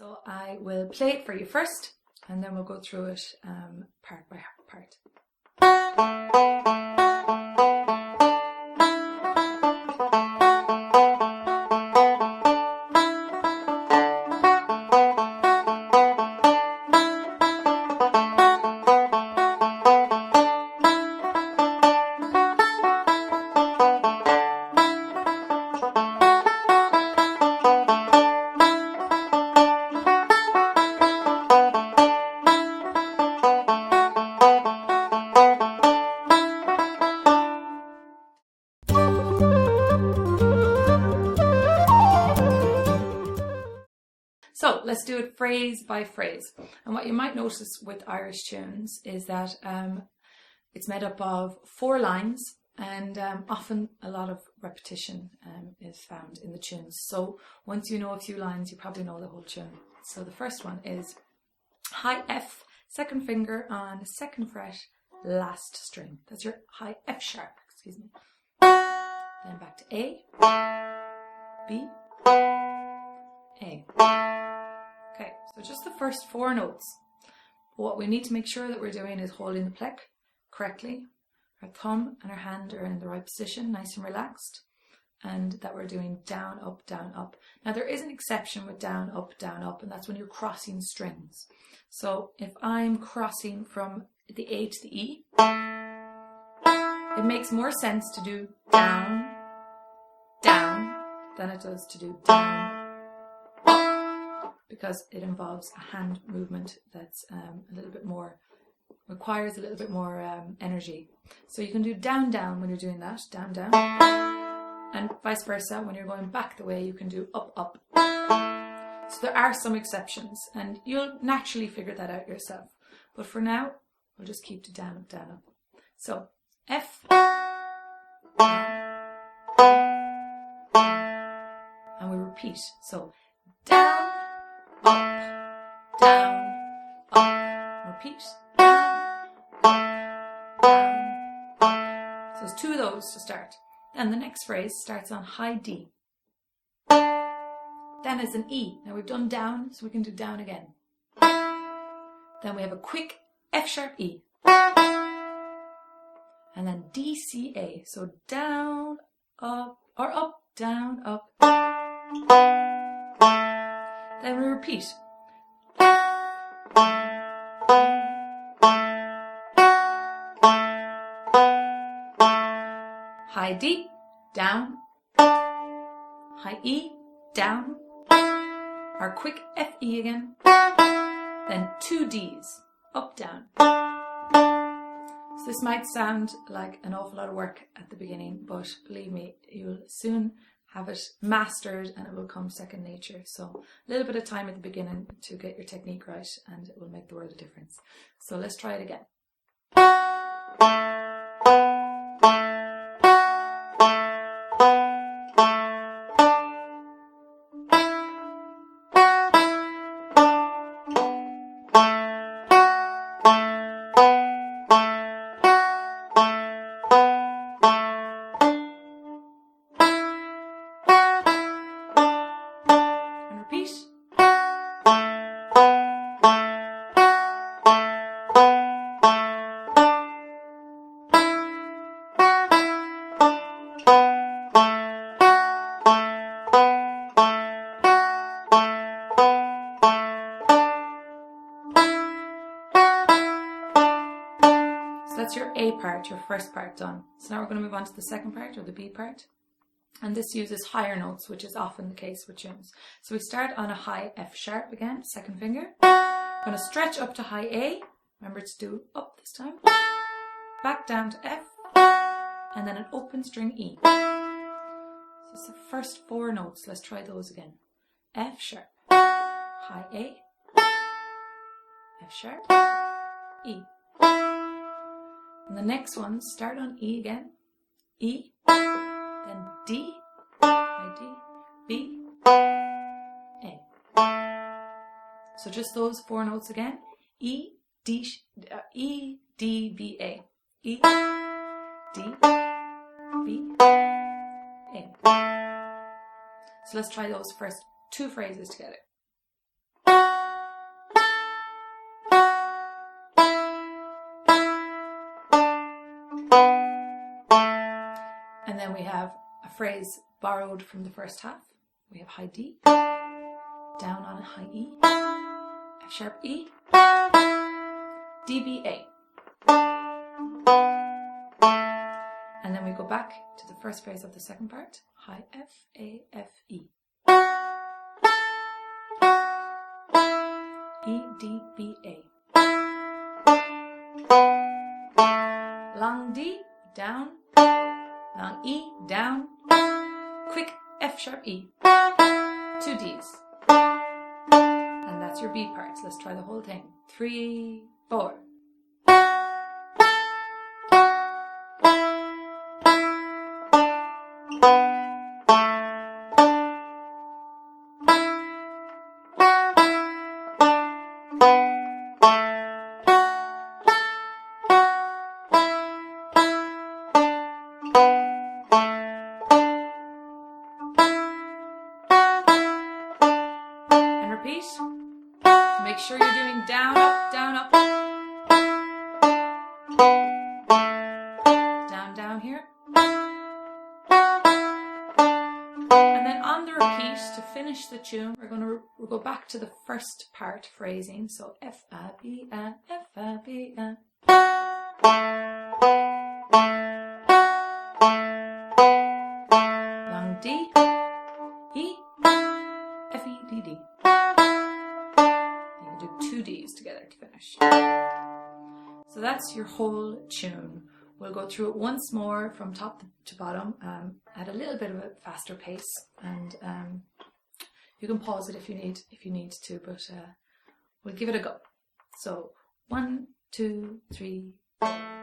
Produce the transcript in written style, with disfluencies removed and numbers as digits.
So I will play it for you first, and then we'll go through it part by part. So let's do it phrase by phrase. And what you might notice with Irish tunes is that it's made up of 4 lines, and often a lot of repetition is found in the tunes. So once you know a few lines, you probably know the whole tune. So the first one is high F, 2nd finger on 2nd fret, last string. That's your high F sharp, excuse me. Then back to A, B, A. Okay, so just the first 4 notes. What we need to make sure that we're doing is holding the plec correctly. Our thumb and our hand are in the right position, nice and relaxed, and that we're doing down, up, down, up. Now there is an exception with down, up, and that's when you're crossing strings. So if I'm crossing from the A to the E, it makes more sense to do down, down, than it does to do down, because it involves a hand movement that's a little bit more, requires a little bit more energy. So you can do down, down when you're doing that, down, down, and vice versa. When you're going back the way, you can do up, up. So there are some exceptions, and you'll naturally figure that out yourself. But for now, we'll just keep to down, up, down, up. So F, and we repeat. So down, up, down, up. Repeat. Down, up, down, up. So there's 2 of those to start. Then the next phrase starts on high D. Then is an E. Now we've done down, so we can do down again. Then we have a quick F sharp E. And then D, C, A. So down, up, or up, down, up. Then we repeat. High D, down. High E, down. Our quick F, E again. Then 2 Ds, up, down. So this might sound like an awful lot of work at the beginning, but believe me, you'll soon have it mastered and it will come second nature. So a little bit of time at the beginning to get your technique right, and it will make the world of difference. So let's try it again. That's your A part, your first part done. So now we're going to move on to the second part, or the B part. And this uses higher notes, which is often the case with tunes. So we start on a high F sharp again, 2nd finger. I'm going to stretch up to high A. Remember to do up this time. Back down to F. And then an open string E. So it's the first 4 notes. Let's try those again. F sharp, high A, F sharp, E. And the next one, start on E again, E, then D, high D, B, A. So just those 4 notes again, E, D, E, D, B, A, E, D, B, A. So let's try those first 2 phrases together. then we have a phrase borrowed from the first half. We have high D, down on a high E, F sharp E, D, B, A. And then we go back to the first phrase of the second part, high F, A, F, E. E, D, B, A. Long D, down, long E, down, quick F sharp E, 2 Ds. And that's your B parts. Let's try the whole thing. 3, 4. Repeat. Make sure you're doing down, up, down, up. Down, down here. And then on the repeat, to finish the tune, we'll go back to the first part phrasing. So F, A, B, A, F, A, B, A. Long D, E, F, E, D, D. You do 2 Ds together to finish. So that's your whole tune. We'll go through it once more from top to bottom at a little bit of a faster pace, and you can pause it if you need to, but we'll give it a go. So 1, 2, 3, 4.